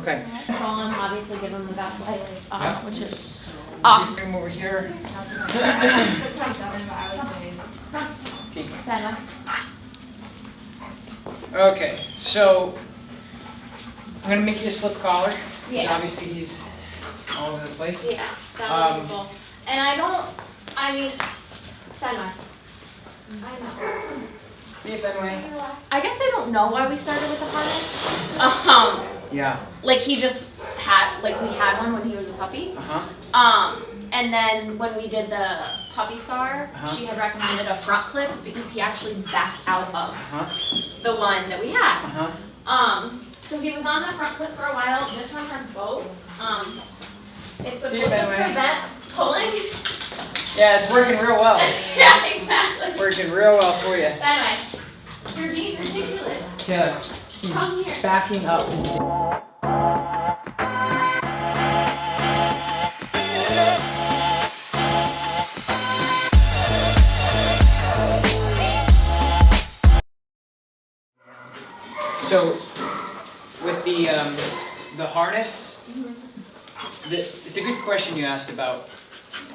Okay. Control him, obviously give him the best light, Yeah. which is off. Bring him over here. Okay, so I'm gonna make you a slip collar. Because Yeah. obviously he's all over the place. Yeah, that would be cool. And I mean, Fenway. I know. See if anyway. I guess I don't know why we started with the harness. Yeah. Like he just had, like we had one when he was a puppy. And then when we did the puppy star, she had recommended a front clip because he actually backed out of the one that we had. So he was on the front clip for a while. This one has both. It's supposed to prevent pulling. Yeah, it's working real well. Yeah, exactly. Working real well for you. Anyway, you're being ridiculous. Yeah. Come here. Backing up. So, with the harness, it's a good question you asked about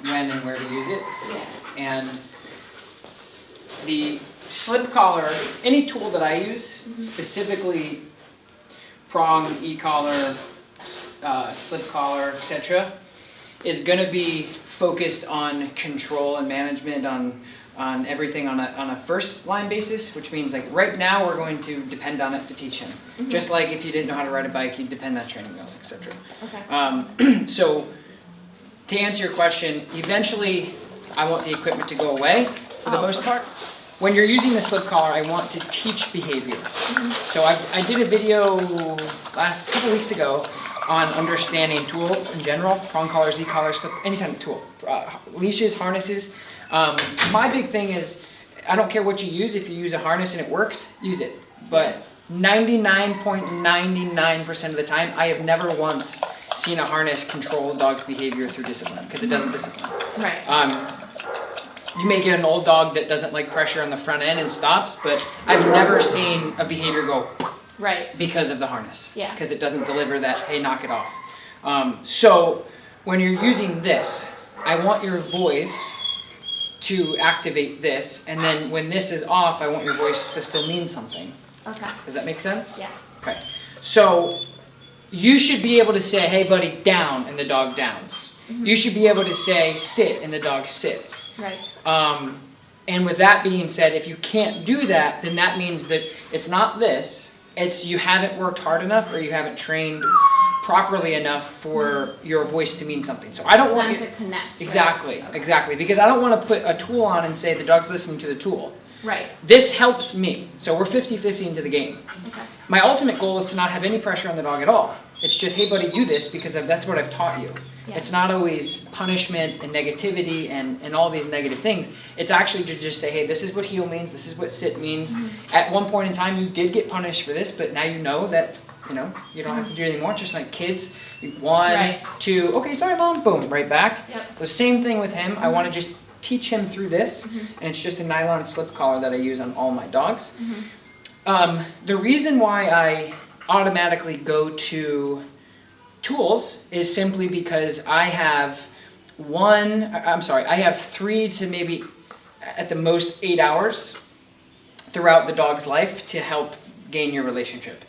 when and where to use it. Yeah. And the slip collar, any tool that I use, specifically prong, e-collar, slip collar, etc., is going to be focused on control and management on everything on a first line basis, which means like right now we're going to depend on it to teach him. Just like if you didn't know how to ride a bike, you'd depend on training wheels, etc. Okay. So to answer your question, eventually I want the equipment to go away for the most part. When you're using the slip collar, I want to teach behavior. So I did a video last couple weeks ago on understanding tools in general, prong collars, e-collars, slip, any kind of tool, leashes, harnesses. My big thing is, I don't care what you use, if you use a harness and it works, use it. But 99.99% of the time, I have never once seen a harness control a dog's behavior through discipline, because it doesn't discipline. Right. You may get an old dog that doesn't like pressure on the front end and stops, but I've never seen a behavior go right because of the harness. Yeah. Because it doesn't deliver that, hey, knock it off. So when you're using this, I want your voice to activate this, and then when this is off, I want your voice to still mean something. Okay. Does that make sense? Yes. Okay. So you should be able to say, hey buddy, down, and the dog downs. You should be able to say sit, and the dog sits. Right. And with that being said, if you can't do that, then that means that it's not this, it's you haven't worked hard enough or you haven't trained properly enough for your voice to mean something. So I don't want you to connect. Exactly, right? Okay. Exactly. Because I don't want to put a tool on and say the dog's listening to the tool. Right. This helps me. So we're 50-50 into the game. Okay. My ultimate goal is to not have any pressure on the dog at all. It's just, hey buddy, do this because that's what I've taught you. Yeah. It's not always punishment and negativity and all these negative things. It's actually to just say, hey, this is what heel means, this is what sit means. At one point in time, you did get punished for this, but now you know that, you don't have to do it anymore. It's just like kids, 1, 2, okay, sorry mom, boom, right back. Yep. So same thing with him. I want to just teach him through this, and it's just a nylon slip collar that I use on all my dogs. The reason why I automatically go to tools is simply because I have 3 to maybe at the most 8 hours throughout the dog's life to help gain your relationship.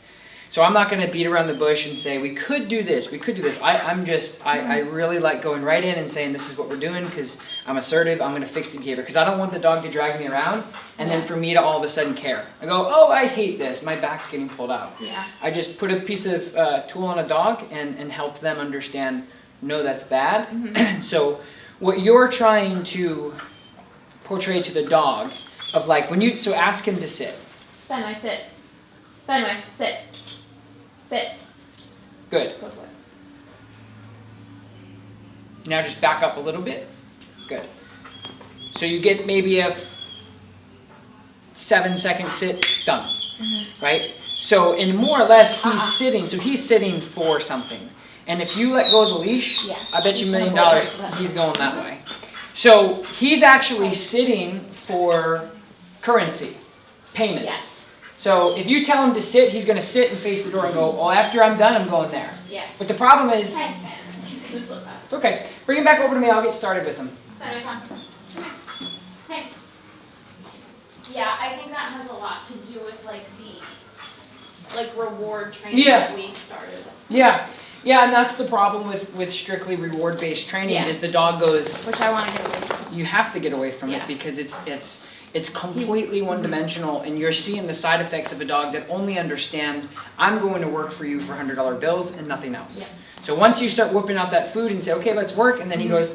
So I'm not going to beat around the bush and say, we could do this, we could do this. I really like going right in and saying, this is what we're doing because I'm assertive, I'm going to fix the behavior. Because I don't want the dog to drag me around and then for me to all of a sudden care. I go, oh, I hate this, my back's getting pulled out. Yeah. I just put a piece of tool on a dog and help them understand, no, that's bad. So what you're trying to portray to the dog of like, so ask him to sit. Fenway, sit. Fenway, sit. Sit. Good. Go for it. Now just back up a little bit. Good. So you get maybe a 7-second sit, done. Right? So in more or less, he's sitting. So he's sitting for something. And if you let go of the leash, I bet you $1 million he's going that way. So he's actually sitting for currency, payment. Yes. So if you tell him to sit, he's going to sit and face the door and go, well, after I'm done, I'm going there. Yeah. But the problem is, He's gonna slip out. it's okay. Bring him back over to me. I'll get started with him. Hey. Yeah, I think that has a lot to do with like the reward training that we started with. Yeah. Yeah, and that's the problem with strictly reward-based training is the dog goes. Which I want to get away from. You have to get away from it because it's completely one-dimensional, and you're seeing the side effects of a dog that only understands, I'm going to work for you for $100 bills and nothing else. Yeah. So once you start whipping out that food and say, okay, let's work, and then he goes,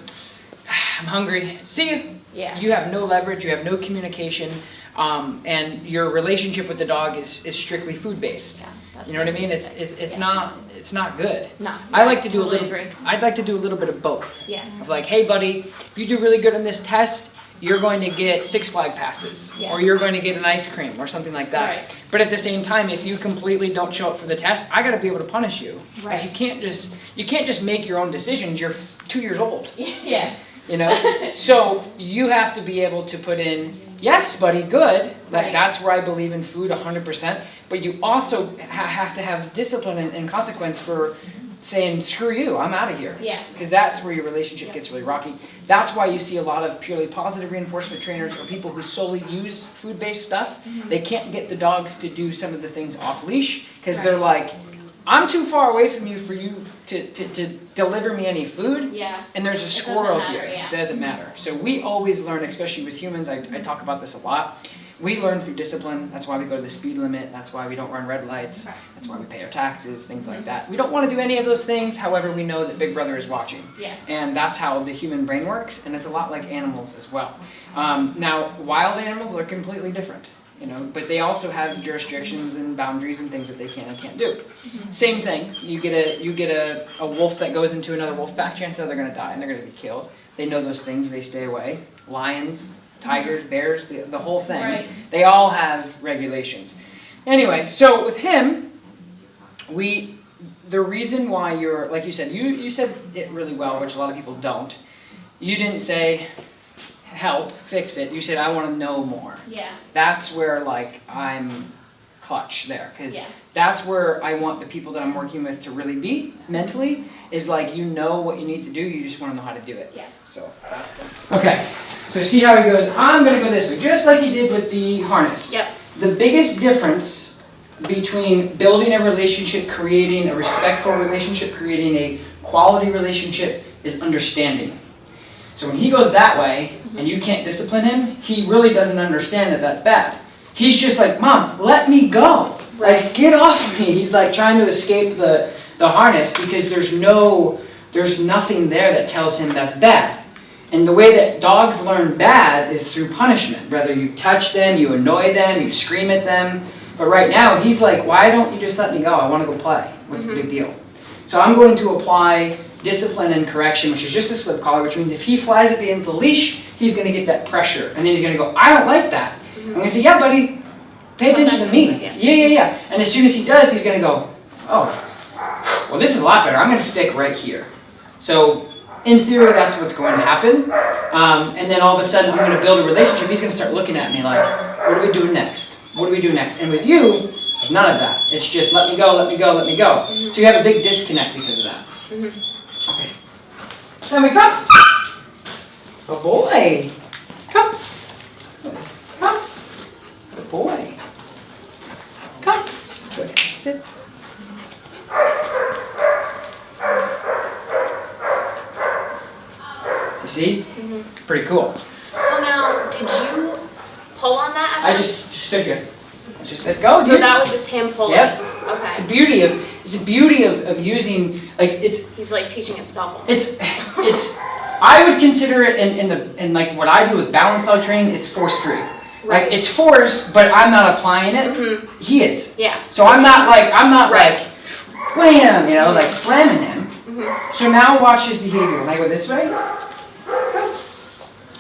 I'm hungry, see you. Yeah. You have no leverage, you have no communication, and your relationship with the dog is strictly food-based. Yeah, you know what I mean? It's not good. No. I like to do I'd like to do a little bit of both. Yeah. Of like, hey buddy, if you do really good on this test, you're going to get 6 Flags passes, or you're going to get an ice cream, or something like that. Right. But at the same time, if you completely don't show up for the test, I got to be able to punish you. Right. Like you can't just make your own decisions. You're 2 years old. Yeah. You know, so you have to be able to put in, yes, buddy, good. That's where I believe in food 100%. But you also have to have discipline and consequence for saying, screw you, I'm out of here. Yeah. Because that's where your relationship gets really rocky. That's why you see a lot of purely positive reinforcement trainers or people who solely use food-based stuff. They can't get the dogs to do some of the things off leash because they're like, I'm too far away from you for you to deliver me any food. Yeah. And there's a squirrel here. It doesn't matter. So we always learn, especially with humans, I talk about this a lot. We learn through discipline. That's why we go to the speed limit. That's why we don't run red lights. That's why we pay our taxes, things like that. We don't want to do any of those things. However, we know that Big Brother is watching. Yes. And that's how the human brain works. And it's a lot like animals as well. Now, wild animals are completely different. You know, but they also have jurisdictions and boundaries and things that they can and can't do. Same thing. You get a wolf that goes into another wolf pack, chances are they're going to die and they're going to be killed. They know those things. They stay away. Lions, tigers, bears, the whole thing. Right. They all have regulations. Anyway, so with him, the reason why you're, like you said, you said it really well, which a lot of people don't. You didn't say, help, fix it. You said, I want to know more. Yeah. That's where, like, I'm clutch there. Because that's where I want the people that I'm working with to really be mentally, is like, you know what you need to do, you just want to know how to do it. Yes. So, that's good. Okay. So see how he goes, I'm going to go this way, just like he did with the harness. Yep. The biggest difference between building a relationship, creating a respectful relationship, creating a quality relationship, is understanding. So when he goes that way, and you can't discipline him, he really doesn't understand that that's bad. He's just like, Mom, let me go. Right. Like, get off of me. He's like trying to escape the harness because there's nothing there that tells him that's bad. And the way that dogs learn bad is through punishment. Whether you touch them, you annoy them, you scream at them. But right now, he's like, why don't you just let me go? I want to go play. What's the big deal? So I'm going to apply discipline and correction, which is just a slip collar, which means if he flies at the end of the leash, he's going to get that pressure. And then he's going to go, I don't like that. I'm going to say, yeah, buddy, pay attention to me. Yeah. And as soon as he does, he's going to go, oh, well, this is a lot better. I'm going to stick right here. So in theory, that's what's going to happen. And then all of a sudden, I'm going to build a relationship. He's going to start looking at me like, what do we do next? What do we do next? And with you, none of that. It's just let me go, let me go, let me go. So you have a big disconnect because of that. Okay. Then we come. Good boy. Come. Come. Good boy. Come. Good. Sit. You see? Pretty cool. So now, did you pull on that? I just stood here. I just said go. So that was just him pulling. Yep. Okay. It's the beauty of using, like, it's. He's like teaching himself. It's. I would consider it in like what I do with balance dog training. It's force free. Right. Like it's force, but I'm not applying it. He is. Yeah. So I'm not like wham, you know, like slamming him. So now watch his behavior. When I go this way, come.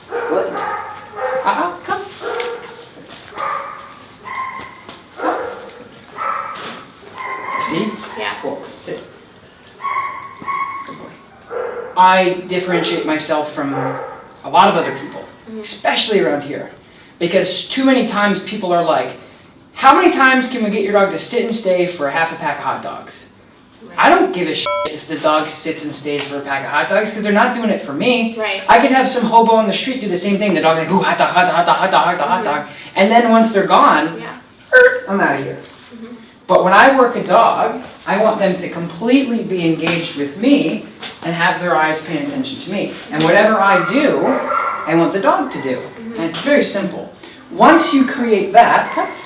Good. Come. Come. See? Yeah. Cool. Sit. Good boy. I differentiate myself from a lot of other people, especially around here, because too many times people are like, How many times can we get your dog to sit and stay for a half a pack of hot dogs? I don't give a shit if the dog sits and stays for a pack of hot dogs because they're not doing it for me. Right. I could have some hobo on the street do the same thing. The dog's like, ooh, hot dog, hot dog, hot dog, hot dog, hot dog, hot dog. And then once they're gone, I'm out of here. But when I work a dog, I want them to completely be engaged with me and have their eyes paying attention to me. And whatever I do, I want the dog to do. And it's very simple. Once you create that,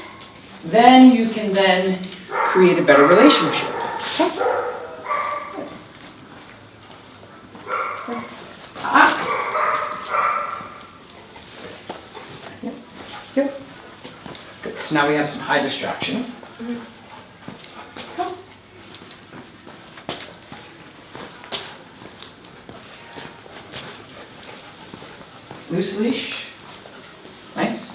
then you can then create a better relationship. Yep. Good. So now we have some high distraction. Loose leash. Nice.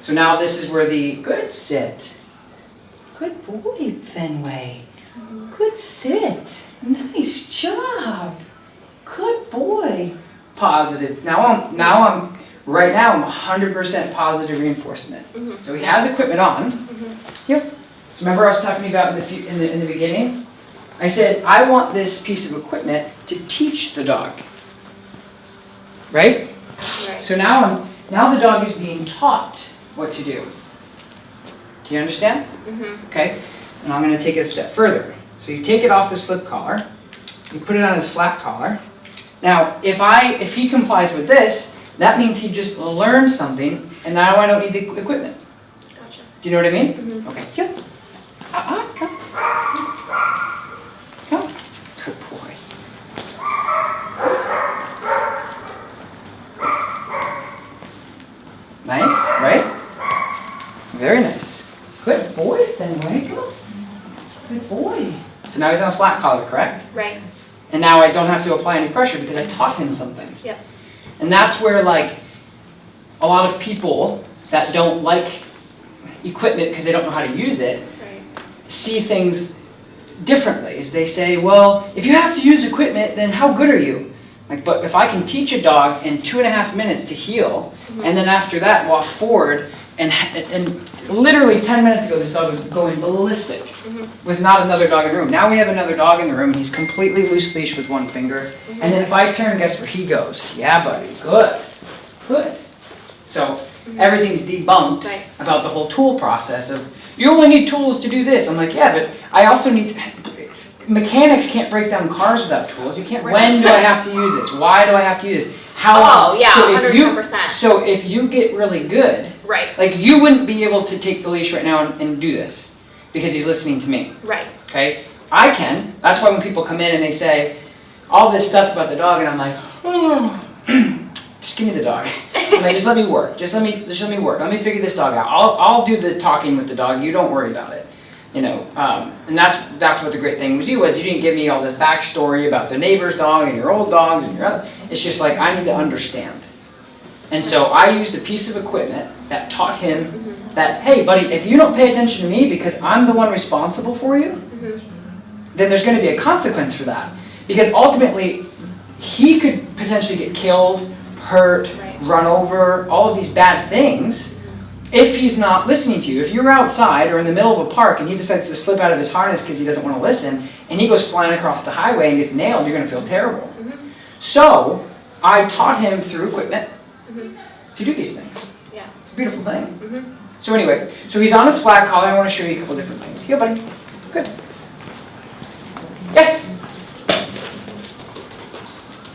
So now this is where the good sit. Good boy, Fenway. Good sit. Nice job. Good boy. Positive. Now I'm right now I'm 100% positive reinforcement. So he has equipment on. Yep. So remember I was talking about in the beginning? I said I want this piece of equipment to teach the dog. Right? So now the dog is being taught what to do. Do you understand? Okay. And I'm going to take it a step further. So you take it off the slip collar, you put it on his flat collar. Now, if he complies with this, that means he just learned something, and now I don't need the equipment. Gotcha. Do you know what I mean? Okay. Yep. Come. Come. Good boy. Nice, right? Very nice. Good boy, Fenway. Come on. Good boy. So now he's on a flat collar, correct? Right. And now I don't have to apply any pressure because I taught him something. Yep. And that's where, like, a lot of people that don't like equipment because they don't know how to use it see things differently. As they say, well, if you have to use equipment, then how good are you? Like, but if I can teach a dog in 2.5 minutes to heel, and then after that walk forward, and literally 10 minutes ago this dog was going ballistic with not another dog in the room. Now we have another dog in the room and he's completely loose leash with one finger. And then if I turn, guess where he goes? Yeah, buddy, good, good. So everything's debunked about the whole tool process of, you only need tools to do this. I'm like, yeah, but I also need, mechanics can't break down cars without tools. You can't, when do I have to use this? Why do I have to use this? How? Oh, yeah, so 100%. So if you get really good, like you wouldn't be able to take the leash right now and do this because he's listening to me. Right. Okay? I can. That's why when people come in and they say all this stuff about the dog and I'm like, oh, just give me the dog. I'm like, just let me work. Just let me work. Let me figure this dog out. I'll do the talking with the dog. You don't worry about it. You know, and that's what the great thing was. You didn't give me all this backstory about the neighbor's dog and your old dogs and your other. It's just like I need to understand. And so I used a piece of equipment that taught him that, hey, buddy, if you don't pay attention to me because I'm the one responsible for you, then there's going to be a consequence for that. Because ultimately, he could potentially get killed, hurt, run over, all of these bad things. If he's not listening to you. If you're outside or in the middle of a park and he decides to slip out of his harness because he doesn't want to listen, and he goes flying across the highway and gets nailed, you're going to feel terrible. So I taught him through equipment to do these things. Yeah. It's a beautiful thing. So anyway, so he's on his flat collar. I want to show you a couple different things. Here, buddy. Good. Yes.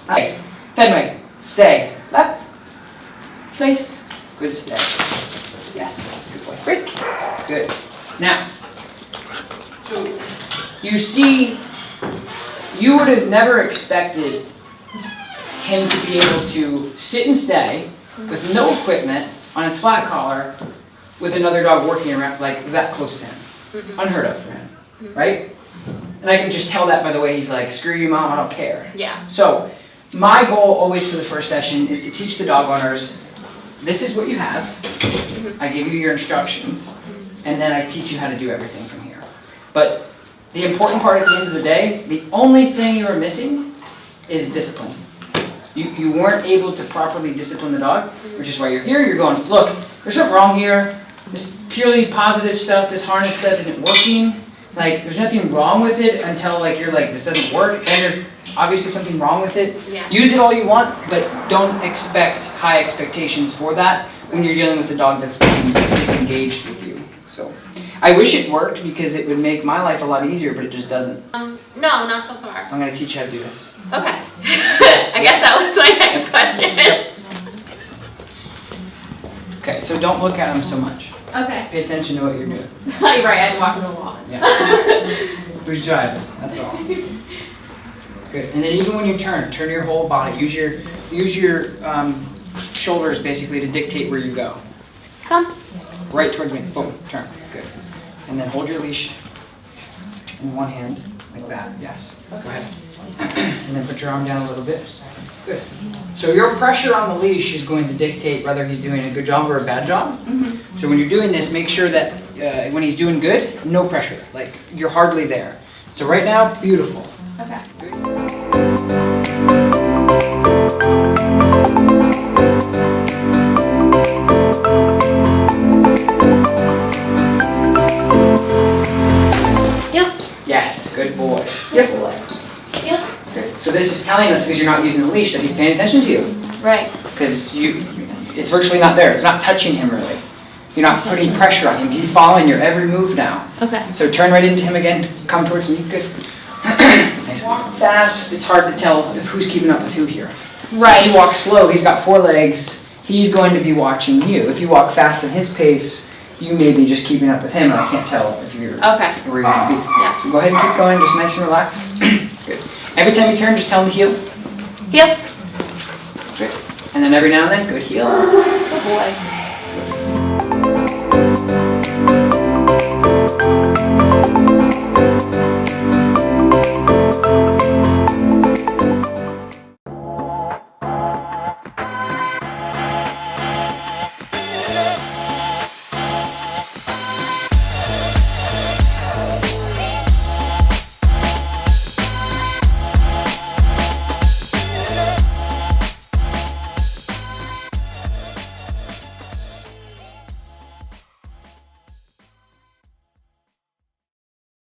Hi. Fenway. Stay. Left. Place. Good stay. Yes, good boy. Break. Good. Now, so you see, you would have never expected him to be able to sit and stay with no equipment on his flat collar with another dog working around like that close to him. Unheard of for him, right? And I can just tell that by the way he's like, screw you, mom, I don't care. Yeah. So my goal always for the first session is to teach the dog owners, this is what you have. I give you your instructions, and then I teach you how to do everything from here. But the important part at the end of the day, the only thing you are missing is discipline. You weren't able to properly discipline the dog, which is why you're here. You're going, look, there's something wrong here. This purely positive stuff, this harness stuff isn't working. Like, there's nothing wrong with it until like you're like, this doesn't work. Then there's obviously something wrong with it. Yeah. Use it all you want, but don't expect high expectations for that when you're dealing with a dog that's disengaged with you. So, I wish it worked because it would make my life a lot easier, but it just doesn't. No, not so far. I'm gonna teach you how to do this. Okay. I guess that was my next question. Okay, so don't look at him so much. Okay. Pay attention to what you're doing. You're right, I had to walk on the wall. Yeah. Who's driving? That's all. Good. And then even when you turn your whole body. Use your shoulders basically to dictate where you go. Come. Right towards me. Boom. Turn. Good. And then hold your leash in one hand, like that. Yes. Go ahead. And then put your arm down a little bit. Good. So your pressure on the leash is going to dictate whether he's doing a good job or a bad job. Mm-hmm. So when you're doing this, make sure that when he's doing good, no pressure. Like you're hardly there. So right now, beautiful. Okay. Good. Yep. Yes, good boy. Good boy. Yep. Good. So this is telling us because you're not using the leash that he's paying attention to you. Right. Because it's virtually not there. It's not touching him really. You're not putting pressure on him. He's following your every move now. Okay. So turn right into him again. Come towards me. Good. Nice. Fast. It's hard to tell if who's keeping up with who here. Right. So if you walk slow, he's got 4 legs. He's going to be watching you. If you walk fast at his pace, you may be just keeping up with him, and I can't tell if you're Okay. where you're going to be. Yes. Go ahead and keep going, just nice and relaxed. Good. Every time you turn, just tell him to heel. Yep. Good. And then every now and then, good heel. Good boy.